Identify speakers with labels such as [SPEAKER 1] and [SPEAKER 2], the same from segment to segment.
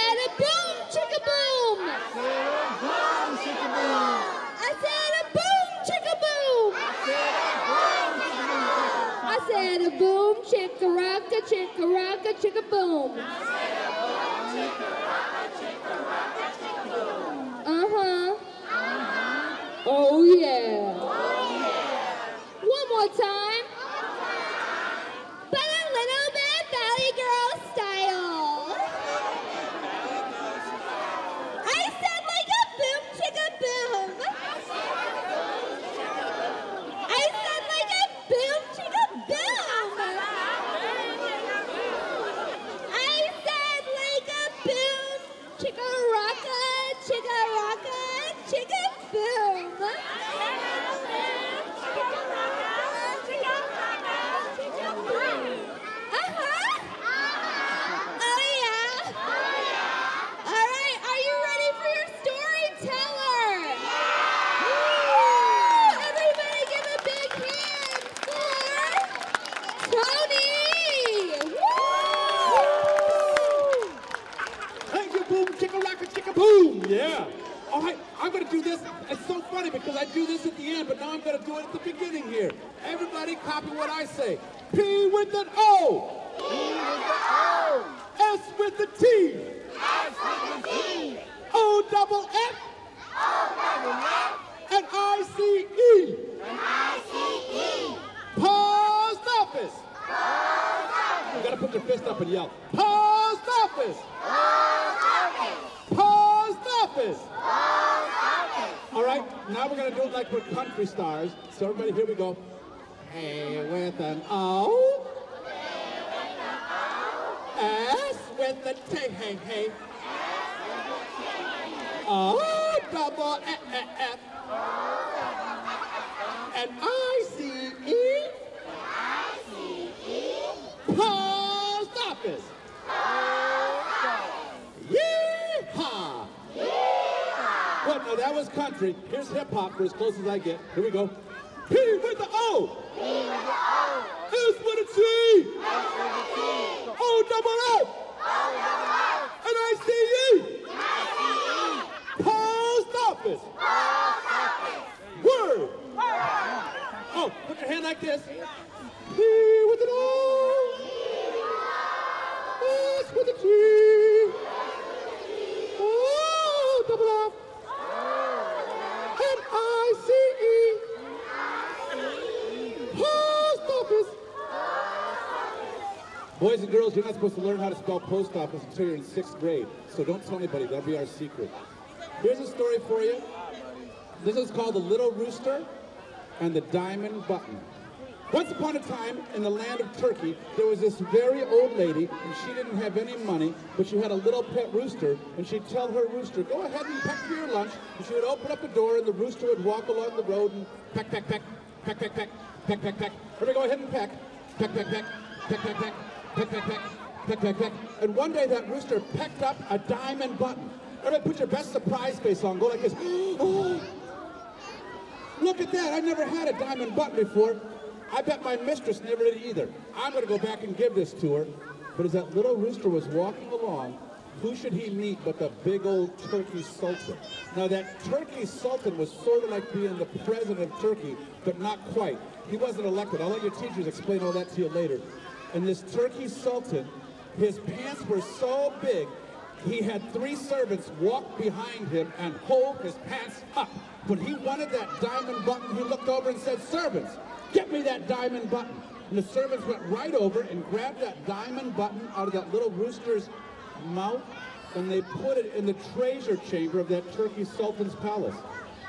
[SPEAKER 1] said a boom, chicka boom. I said a boom, chicka boom. I said a boom, chicka rocka, chicka boom. Oh yeah. One more time. But a little bit Valley Girl style. I said like a boom, chicka boom. I said like a boom, chicka boom. I said like a boom, chicka rocka, chicka boom.
[SPEAKER 2] Boom! Yeah. All right, I'm going to do this. It's so funny because I do this at the end, but now I'm going to do it at the beginning here. Everybody copy what I say. P with an O. P with the O. S with the T. S with the T. O double F. O double F. And I-C-E. And I-C-E. Post office. Post office. You got to put your fist up and yell. Post office. Post office. Post office. All right, now we're going to do it like we're country stars. So everybody, here we go. A with an O. S with a T. Hey, hey. O double F. And I-C-E. Post office. Yeehaw! Well, now that was country. Here's hip-hop for as close as I get. Here we go. P with the O. P with the O. S with a T. S with a T. O double F. O double F. And I-C-E. I-C-E. Post office. Post office. Word. Oh, put your hand like this. P with an O. S with a T. O double F. And I-C-E. Post office. Boys and girls, you're not supposed to learn how to spell post office until you're in 6th grade. So don't tell anybody. That'll be our secret. Here's a story for you. This is called The Little Rooster and the Diamond Button. Once upon a time, in the land of Turkey, there was this very old lady, and she didn't have any money, but she had a little pet rooster, and she'd tell her rooster, go ahead and peck for your lunch, and she would open up the door, and the rooster would walk along the road and peck, peck, peck, peck, peck, peck, peck, peck, peck. Everybody go ahead and peck, peck, peck, peck, peck, peck, peck, peck, peck, peck, peck, peck, peck. And one day that rooster pecked up a diamond button. Everybody put your best surprise face on, go like this. Oh, look at that, I never had a diamond button before. I bet my mistress never did either. I'm going to go back and give this to her. But as that little rooster was walking along, who should he meet but the big old Turkey Sultan? Now that Turkey Sultan was sort of like being the president of Turkey, but not quite. He wasn't elected. I'll let your teachers explain all that to you later. And this Turkey Sultan, his pants were so big, he had 3 servants walk behind him and hold his pants up. When he wanted that diamond button, he looked over and said, servants, get me that diamond button. And the servants went right over and grabbed that diamond button out of that little rooster's mouth, and they put it in the treasure chamber of that Turkey Sultan's palace.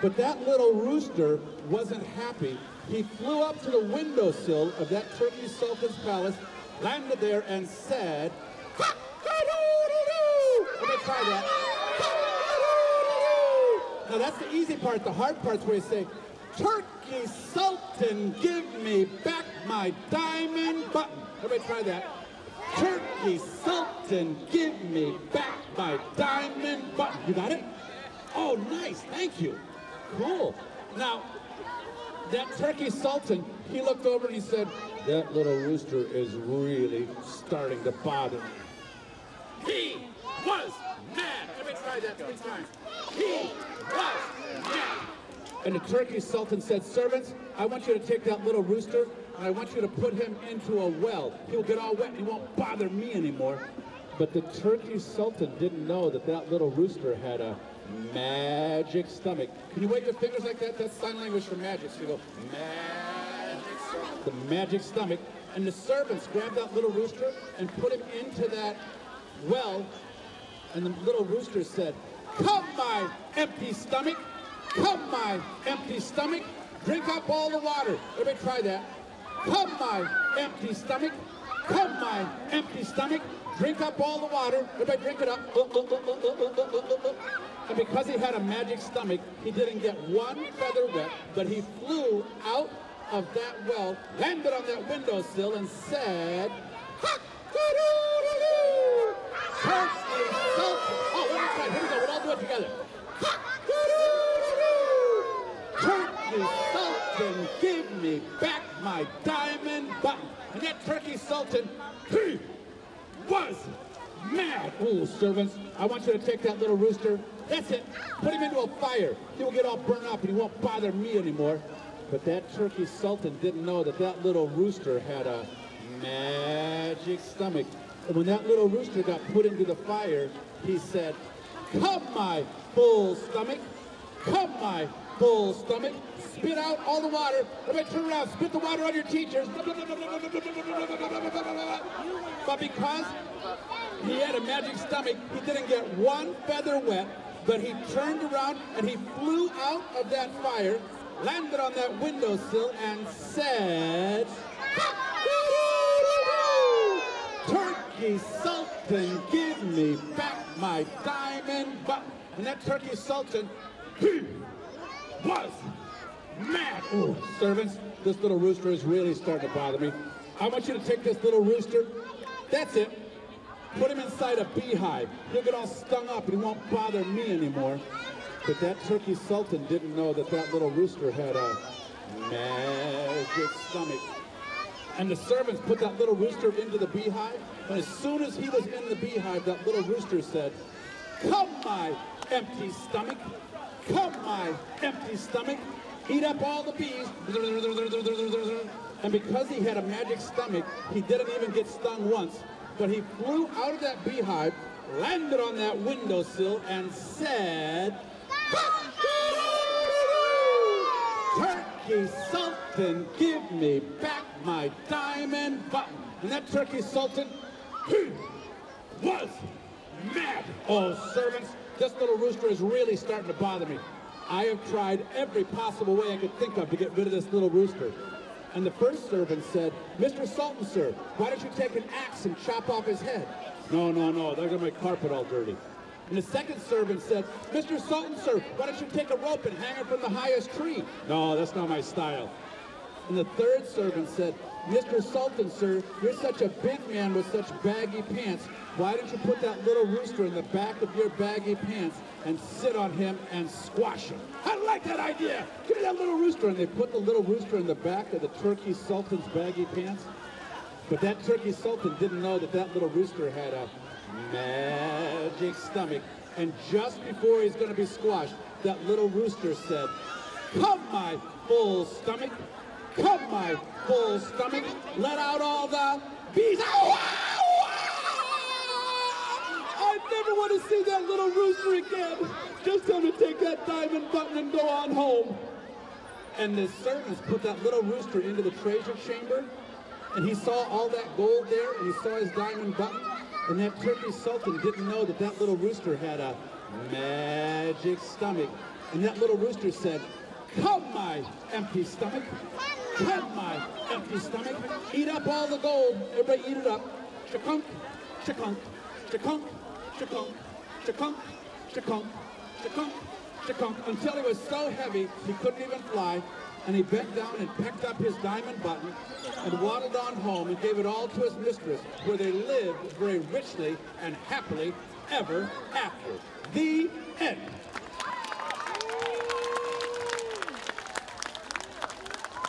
[SPEAKER 2] But that little rooster wasn't happy. He flew up to the windowsill of that Turkey Sultan's palace, landed there, and said, "Ha-ha-doo-doo-doo." Let me try that. Ha-ha-doo-doo-doo. Now that's the easy part. The hard part's where you say, Turkey Sultan, give me back my diamond button. Everybody try that. Turkey Sultan, give me back my diamond button. You got it? Oh, nice. Thank you. Cool. Now, that Turkey Sultan, he looked over and he said, that little rooster is really starting to bother me. He was every time. He was mad. And the turkey sultan said, servants, I want you to take that little rooster and I want you to put him into a well. He'll get all wet and he won't bother me anymore. But the turkey sultan didn't know that that little rooster had a magic stomach. Can you wave your fingers like that? That's sign language for magic. So you go, magic stomach. The magic stomach. And the servants grabbed that little rooster and put him into that well. And the little rooster said, come, my empty stomach. Come, my empty stomach. Drink up all the water. Everybody try that. Come, my empty stomach. Come, my empty stomach. Drink up all the water. Everybody drink it up. And because he had a magic stomach, he didn't get one feather wet, but he flew out of that well, landed on that windowsill, and said, "Ha-doo-doo-doo-doo! Turkey sultan." Oh, one more time. Here we go. We'll all do it together. Ha-doo-doo-doo-doo! Turkey sultan, give me back my diamond button. And that turkey sultan, he was mad. Oh, servants, I want you to take that little rooster. That's it. Put him into a fire. He will get all burned up and he won't bother me anymore. But that turkey sultan didn't know that that little rooster had a magic stomach. And when that little rooster got put into the fire, he said, come, my full stomach. Come, my full stomach. Spit out all the water. Everybody turn around. Spit the water on your teachers. But because he had a magic stomach, he didn't get one feather wet, but he turned around and he flew out of that fire, landed on that windowsill, and said, turkey sultan, give me back my diamond button. And that turkey sultan, he was mad. Oh, servants, this little rooster is really starting to bother me. I want you to take this little rooster. That's it. Put him inside a beehive. He'll get all stung up and he won't bother me anymore. But that turkey sultan didn't know that that little rooster had a magic stomach. And the servants put that little rooster into the beehive. And as soon as he was in the beehive, that little rooster said, come, my empty stomach. Come, my empty stomach. Eat up all the bees. And because he had a magic stomach, he didn't even get stung once. But he flew out of that beehive, landed on that windowsill, and said, turkey sultan, give me back my diamond button. And that turkey sultan, he was mad. Oh, servants, this little rooster is really starting to bother me. I have tried every possible way I could think of to get rid of this little rooster. And the first servant said, Mr. Sultan, sir, why don't you take an axe and chop off his head? No, no, no, they're going to make carpet all dirty. And the second servant said, Mr. Sultan, sir, why don't you take a rope and hang it from the highest tree? No, that's not my style. And the third servant said, Mr. Sultan, sir, you're such a big man with such baggy pants. Why don't you put that little rooster in the back of your baggy pants and sit on him and squash him? I like that idea. Give me that little rooster. And they put the little rooster in the back of the turkey sultan's baggy pants. But that turkey sultan didn't know that that little rooster had a magic stomach. And just before he's going to be squashed, that little rooster said, come, my full stomach. Come, my full stomach. Let out all the bees. I never want to see that little rooster again. Just tell him to take that diamond button and go on home. And the servants put that little rooster into the treasure chamber, and he saw all that gold there, and he saw his diamond button, and that turkey sultan didn't know that that little rooster had a magic stomach. And that little rooster said, come, my empty stomach. Come, my empty stomach. Eat up all the gold. Everybody eat it up. Chakunk, chakunk, chakunk, chakunk, chakunk, chakunk, chakunk, chakunk, until he was so heavy he couldn't even fly. And he bent down and picked up his diamond button and waddled on home and gave it all to his mistress, where they lived very richly and happily ever after. The end.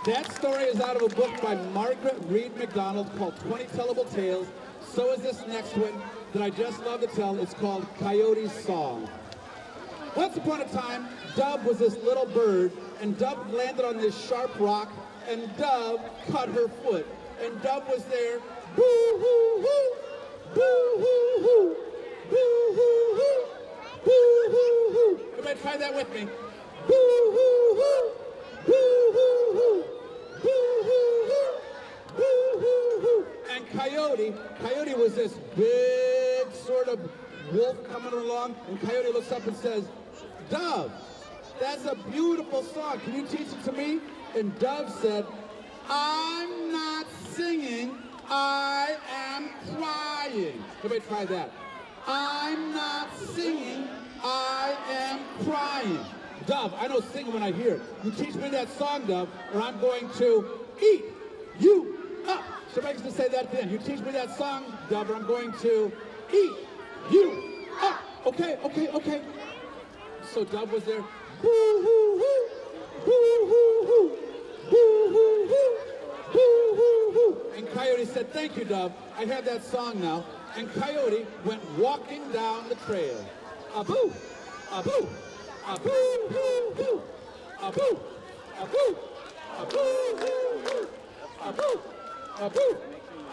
[SPEAKER 2] That story is out of a book by Margaret Read MacDonald called 20 Tellable Tales. So is this next one that I just love to tell. It's called Coyote's Song. Once upon a time, Dove was this little bird, and Dove landed on this sharp rock, and Dove cut her foot. And Dove was there, boo-hoo-hoo, boo-hoo-hoo, boo-hoo-hoo, boo-hoo-hoo. Everybody try that with me. Boo-hoo-hoo, boo-hoo-hoo, boo-hoo-hoo, boo-hoo-hoo. And Coyote was this big sort of wolf coming along, and Coyote looks up and says, Dove, that's a beautiful song. Can you teach it to me? And Dove said, I'm not singing, I am crying. Everybody try that. I'm not singing, I am crying. Dove, I know singing when I hear it. You teach me that song, Dove, or I'm going to eat you up. Somebody can say that at the end. You teach me that song, Dove, or I'm going to eat you up. Okay. So Dove was there. Boo-hoo-hoo, boo-hoo-hoo, boo-hoo-hoo, boo-hoo-hoo. And Coyote said, thank you, Dove. I have that song now. And Coyote went walking down the trail. A-boo, a-boo, a-boo-hoo-hoo, a-boo, a-boo, a-boo-hoo-hoo, a-boo, a-boo,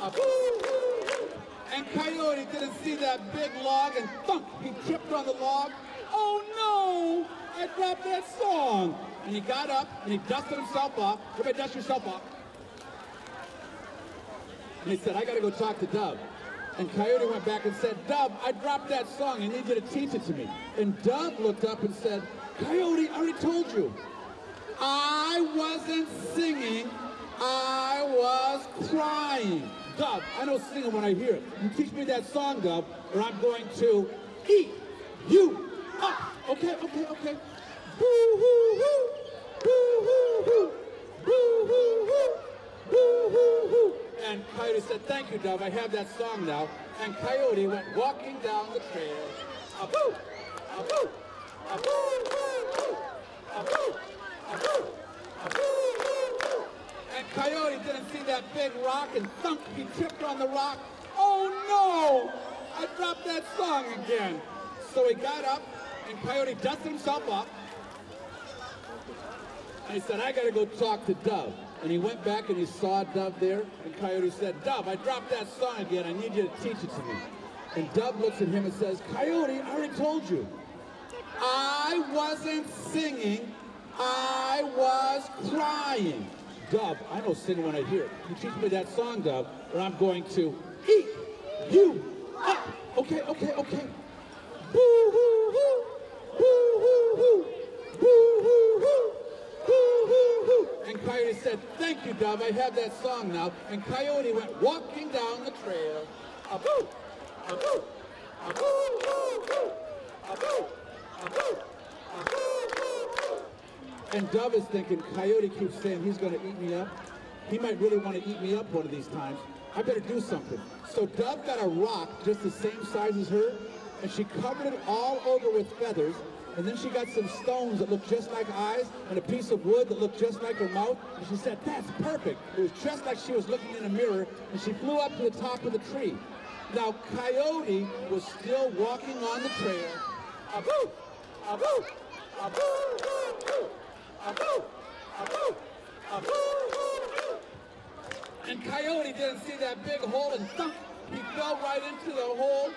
[SPEAKER 2] a-boo-hoo-hoo. And Coyote didn't see that big log, and thunk, he tripped on the log. Oh no, I dropped that song. And he got up and he dusted himself off. Everybody dust yourself off. And he said, I gotta go talk to Dove. And Coyote went back and said, Dove, I dropped that song. I need you to teach it to me. And Dove looked up and said, Coyote, I already told you. I wasn't singing, I was crying. Dove, I know singing when I hear it. You teach me that song, Dove, or I'm going to eat you up. Okay. Boo-hoo-hoo, boo-hoo-hoo, boo-hoo-hoo, boo-hoo-hoo. And Coyote said, thank you, Dove, I have that song now. And Coyote went walking down the trail. A-boo, a-boo, a-boo-hoo-hoo, a-boo, a-boo, a-boo-hoo-hoo. And Coyote didn't see that big rock, and thunk, he tripped on the rock. Oh no, I dropped that song again. So he got up, and Coyote dusted himself up. And he said, I gotta go talk to Dove. And he went back and he saw Dove there, and Coyote said, Dove, I dropped that song again, I need you to teach it to me. And Dove looks at him and says, Coyote, I already told you. I wasn't singing, I was crying. Dove, I know singing when I hear it. You teach me that song, Dove, or I'm going to eat you up. Okay. Boo-hoo-hoo, boo-hoo-hoo, boo-hoo-hoo, boo-hoo-hoo. And Coyote said, thank you, Dove, I have that song now. And Coyote went walking down the trail. A-boo, a-boo, a-boo-hoo-hoo, a-boo, a-boo, a-boo-hoo-hoo. And Dove is thinking, Coyote keeps saying he's going to eat me up. He might really want to eat me up one of these times. I better do something. So Dove got a rock just the same size as her, and she covered it all over with feathers, and then she got some stones that looked just like eyes, and a piece of wood that looked just like her mouth, and she said, that's perfect. It was just like she was looking in a mirror, and she flew up to the top of the tree. Now, Coyote was still walking on the trail. A-boo, a-boo, a-boo, a-boo, a-boo, a-boo. And Coyote didn't see that big hole, and thunk, he fell right into the hole.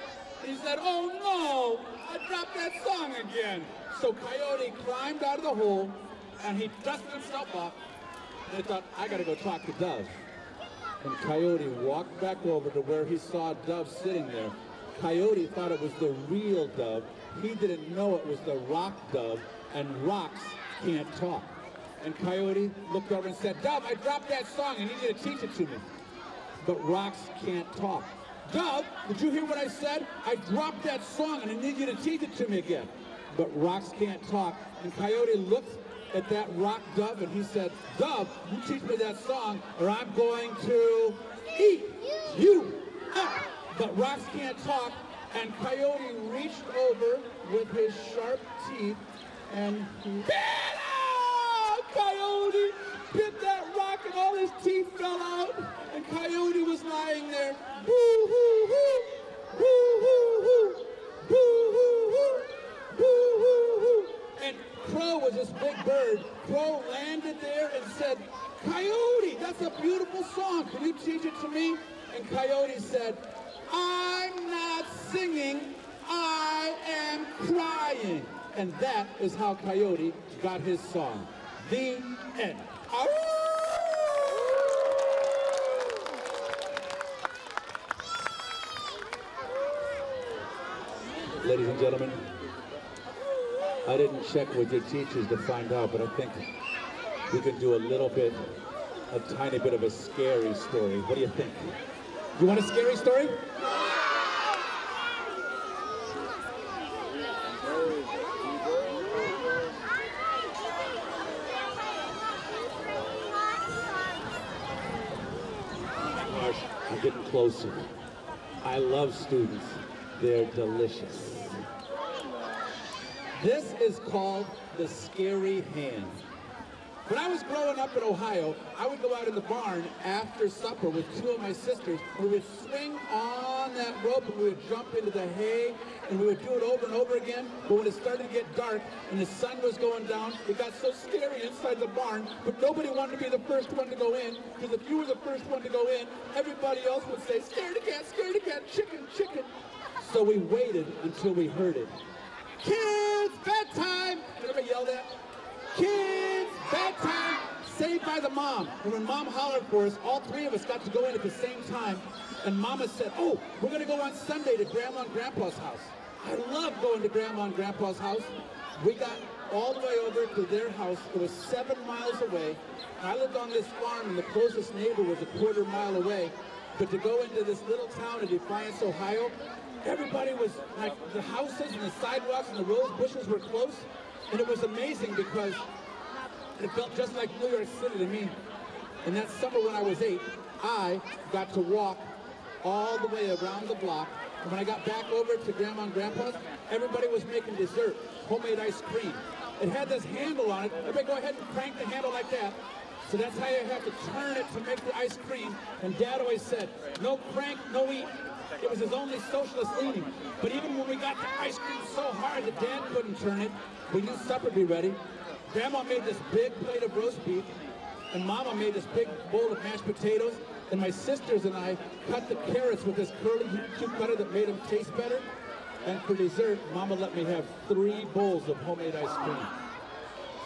[SPEAKER 2] He said, oh no, I dropped that song again. So Coyote climbed out of the hole, and he dusted himself off, and he thought, I gotta go talk to Dove. And Coyote walked back over to where he saw Dove sitting there. Coyote thought it was the real Dove. He didn't know it was the rock Dove, and rocks can't talk. And Coyote looked over and said, Dove, I dropped that song, I need you to teach it to me. But rocks can't talk. Dove, did you hear what I said? I dropped that song and I need you to teach it to me again. But rocks can't talk. And Coyote looked at that rock Dove and he said, Dove, you teach me that song or I'm going to eat you up. But rocks can't talk. And Coyote reached over with his sharp teeth and bit out! Coyote bit that rock and all his teeth fell out. And Coyote was lying there. Boo-hoo-hoo, boo-hoo-hoo, boo-hoo-hoo, boo-hoo-hoo. this big bird. Crow landed there and said, "Coyote, that's a beautiful song. Can you teach it to me?" And Coyote said, "I'm not singing, I am crying." And that is how Coyote got his song. The end. Ladies and gentlemen, I didn't check with your teachers to find out, but I think we can do a tiny bit of a scary story. What do you think? You want a scary story? I'm getting closer. I love students. They're delicious. This is called the scary hand. When I was growing up in Ohio, I would go out in the barn after supper with two of my sisters. We would swing on that rope and we would jump into the hay and we would do it over and over again. But when it started to get dark and the sun was going down, it got so scary inside the barn, but nobody wanted to be the first one to go in, because if you were the first one to go in, everybody else would say, "Scaredy cat, chicken, chicken." So we waited until we heard it. "Kids, bedtime!" Everybody yelled at? "Kids, bedtime!" Saved by the mom. And when mom hollered for us, all three of us got to go in at the same time. And mama said, "Oh, we're going to go on Sunday to Grandma and Grandpa's house." I love going to Grandma and Grandpa's house. We got all the way over to their house. It was 7 miles away. I lived on this farm, and the closest neighbor was a quarter mile away. But to go into this little town in Defiance, Ohio, everybody was like, the houses and the sidewalks and the rose bushes were close. And it was amazing because it felt just like New York City to me. And that summer when I was 8, I got to walk all the way around the block. And when I got back over to Grandma and Grandpa's, everybody was making dessert, homemade ice cream. It had this handle on it. Everybody go ahead and crank the handle like that. So that's how you have to turn it to make the ice cream. And Dad always said, "No crank, no eat." It was his only socialist leaning. But even when we got the ice cream so hard that Dad couldn't turn it, we knew supper would be ready. Grandma made this big plate of roast beef, and Mama made this big bowl of mashed potatoes, and my sisters and I cut the carrots with this curly cute butter that made them taste better. And for dessert, Mama let me have 3 bowls of homemade ice cream.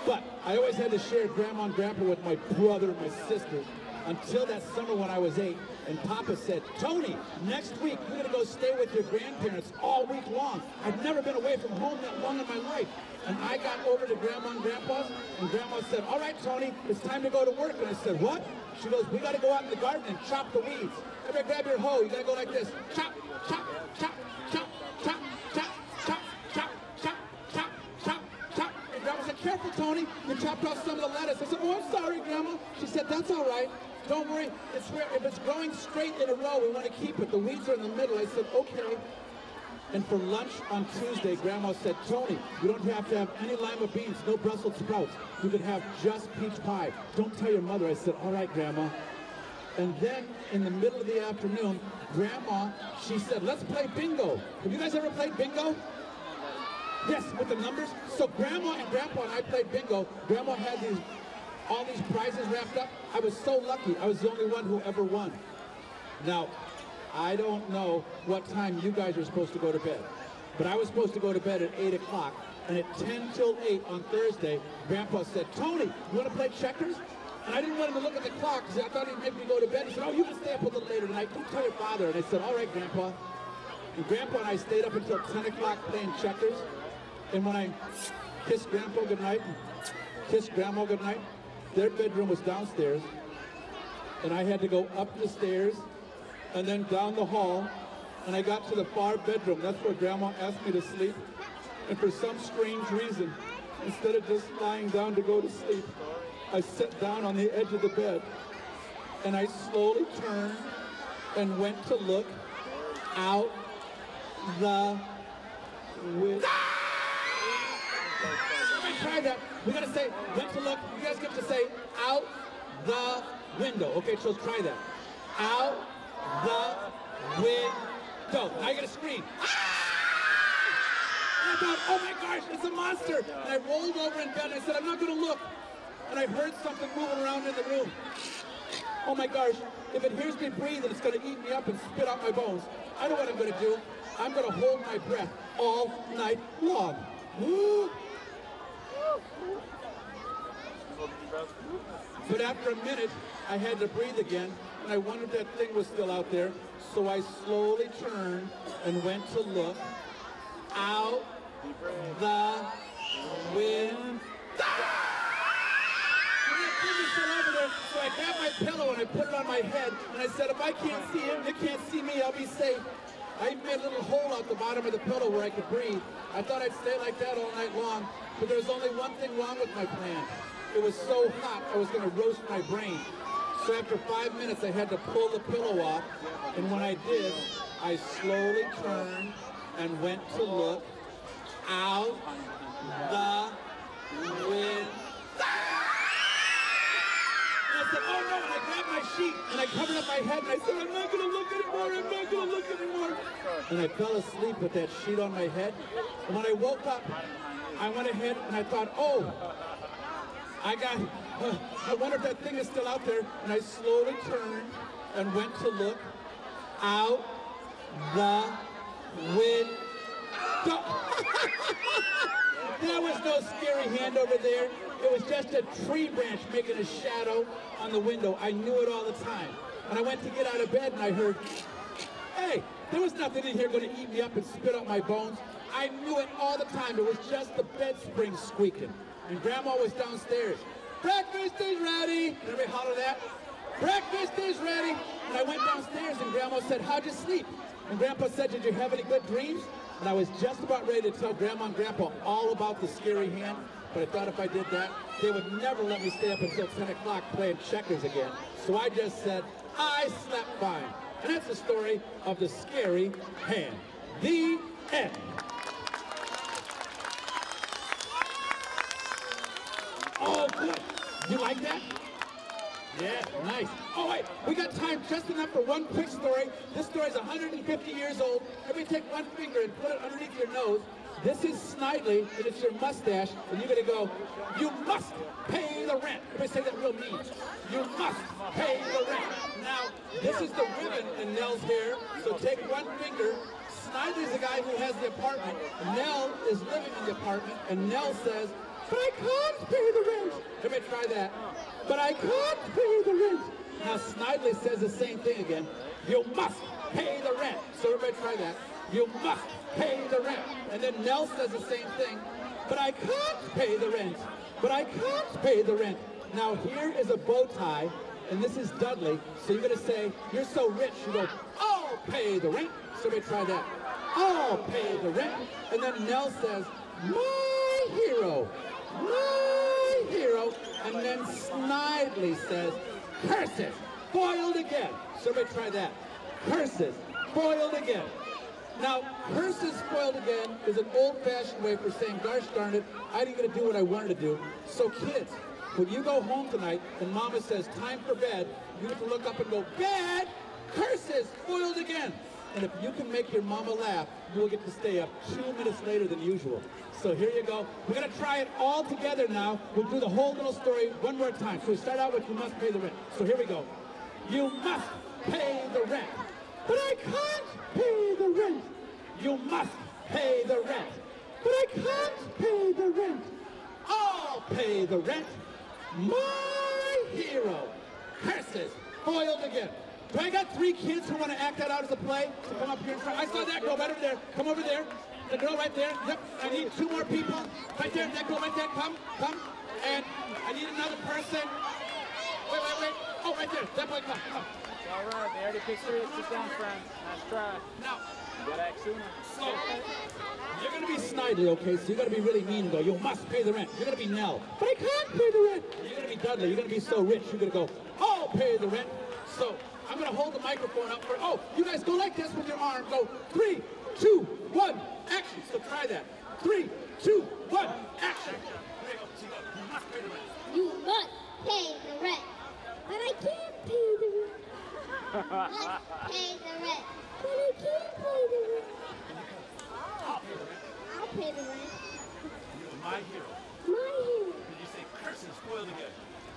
[SPEAKER 2] But I always had to share Grandma and Grandpa with my brother and my sisters until that summer when I was 8, and Papa said, "Tony, next week you're going to go stay with your grandparents all week long." I'd never been away from home that long in my life. And I got over to Grandma and Grandpa's, and Grandma said, "All right, Tony, it's time to go to work." And I said, "What?" She goes, "We got to go out in the garden and chop the weeds. Everybody grab your hoe. You got to go like this. Chop, chop, chop, chop, chop, chop, chop, chop, chop, chop, chop, chop." And Grandma said, "Careful, Tony. You chopped off some of the lettuce." I said, "Oh, I'm sorry, Grandma." She said, "That's all right. Don't worry. If it's growing straight in a row, we want to keep it. The weeds are in the middle." I said, "Okay." And for lunch on Tuesday, Grandma said, "Tony, you don't have to have any lima beans, no Brussels sprouts. You can have just peach pie. Don't tell your mother." I said, "All right, Grandma." And then in the middle of the afternoon, Grandma, she said, "Let's play bingo." Have you guys ever played bingo? Yes, with the numbers. So Grandma and Grandpa and I played bingo. Grandma had all these prizes wrapped up. I was so lucky. I was the only one who ever won. Now, I don't know what time you guys are supposed to go to bed, but I was supposed to go to bed at 8 o'clock, and at 10 till 8 on Thursday, Grandpa said, "Tony, you want to play checkers?" And I didn't want him to look at the clock because I thought he'd make me go to bed. He said, "Oh, you can stay up a little later tonight. Don't tell your father." And I said, "All right, Grandpa." And Grandpa and I stayed up until 10 o'clock playing checkers. And when I kissed Grandpa goodnight and kissed Grandma goodnight, their bedroom was downstairs, and I had to go up the stairs and then down the hall, and I got to the far bedroom. That's where Grandma asked me to sleep. And for some strange reason, instead of just lying down to go to sleep, I sat down on the edge of the bed, and I slowly turned and went to look out the window. Try that. We gotta say, went to look. You guys get to say, out the window. Okay, so let's try that. Out the window. Now you gotta scream. I thought, oh my gosh, it's a monster. And I rolled over in bed and I said, I'm not going to look. And I heard something moving around in the room. Oh my gosh, if it hears me breathe, it's going to eat me up and spit out my bones. I know what I'm going to do. I'm going to hold my breath all night long. But after a minute, I had to breathe again, and I wondered if that thing was still out there. So I slowly turned and went to look out the window. So I grabbed my pillow and I put it on my head, and I said, if I can't see him, you can't see me, I'll be safe. I even made a little hole out the bottom of the pillow where I could breathe. I thought I'd stay like that all night long, but there was only one thing wrong with my plan. It was so hot, I was going to roast my brain. So after 5 minutes, I had to pull the pillow off, and when I did, I slowly turned and went to look out the window. I said, oh no, and I grabbed my sheet and I covered up my head and I said, I'm not going to look anymore, I'm not going to look anymore. And I fell asleep with that sheet on my head. And when I woke up, I went ahead and I thought, oh, I wonder if that thing is still out there. And I slowly turned and went to look out the window. There was no scary hand over there. It was just a tree branch making a shadow on the window. I knew it all the time. And I went to get out of bed and I heard, hey, there was nothing in here going to eat me up and spit out my bones. I knew it all the time. It was just the bed springs squeaking. And Grandma was downstairs. Breakfast is ready. Did everybody holler that? Breakfast is ready. And I went downstairs and Grandma said, how'd you sleep? And Grandpa said, did you have any good dreams? And I was just about ready to tell Grandma and Grandpa all about the scary hand, but I thought if I did that, they would never let me stay up until 10 o'clock playing checkers again. So I just said, I slept fine. And that's the story of the scary hand. The end. Oh, good. You like that? Yeah, nice. Oh, wait, we got time just enough for one quick story. This story is 150 years old. Everybody take one finger and put it underneath your nose. This is Snidely, and it's your mustache, and you're going to go, you must pay the rent. Everybody say that real mean. You must pay the rent. Now, this is the ribbon in Nell's hair, so take one finger. Snidely's the guy who has the apartment. Nell is living in the apartment, and Nell says, but I can't pay the rent. Everybody try that. But I can't pay the rent. Now Snidely says the same thing again. You must pay the rent. So everybody try that. You must pay the rent. And then Nell says the same thing. But I can't pay the rent. But I can't pay the rent. Now here is a bow tie, and this is Dudley. So you're going to say, you're so rich. You go, I'll pay the rent. So everybody try that. I'll pay the rent. And then Nell says, my hero. My hero. And then Snidely says, curses, foiled again. So everybody try that. Curses, foiled again. Now, curses, foiled again is an old-fashioned way for saying, gosh darn it, I didn't get to do what I wanted to do. So kids, when you go home tonight and Mama says, time for bed, you have to look up and go, bed, curses, foiled again. And if you can make your mama laugh, you will get to stay up 2 minutes later than usual. So here you go. We're going to try it all together now. We'll do the whole little story one more time. So we start out with you must pay the rent. So here we go. You must pay the rent. But I can't pay the rent. You must pay the rent. But I can't pay the rent. I'll pay the rent. My hero. Curses. Foiled again. Do I got 3 kids who want to act that out as a play? To come up here and try. I saw that girl right over there. Come over there. The girl right there. Yep. I need 2 more people. Right there. That girl right there. Come. Come. And I need another person. Wait. Oh, right there. That boy, come.
[SPEAKER 3] All right. They already picked 3. Sit down, friends. Nice try.
[SPEAKER 2] Now.
[SPEAKER 3] You gotta act sooner.
[SPEAKER 2] So, you're going to be Snidely, okay? So you're going to be really mean and go, you must pay the rent. You're going to be Nell. But I can't pay the rent. You're going to be Dudley. You're going to be so rich. You're going to go, I'll pay the rent. So, I'm going to hold the microphone up for, oh, you guys go like this with your arm. Go 3, 2, 1, action. So try that. 3, 2, 1, action. There you go. So you must pay the rent.
[SPEAKER 1] You must pay the rent. But I can't pay the rent. Must pay the rent. But I can't pay the rent.
[SPEAKER 2] I'll pay the rent.
[SPEAKER 1] I'll pay the
[SPEAKER 4] my hero.
[SPEAKER 1] My hero.
[SPEAKER 4] Did you say Chris is spoiled again?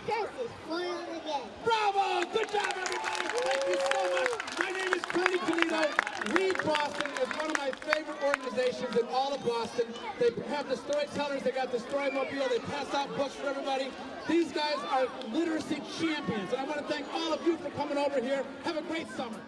[SPEAKER 1] Chris is foiled again.
[SPEAKER 2] Bravo! Good job, everybody! Thank you so much. My name is Tony Toledo. Read Boston is one of my favorite organizations in all of Boston. They have the storytellers, they got the storymobile, they pass out books for everybody. These guys are literacy champions, and I want to thank all of you for coming over here. Have a great summer.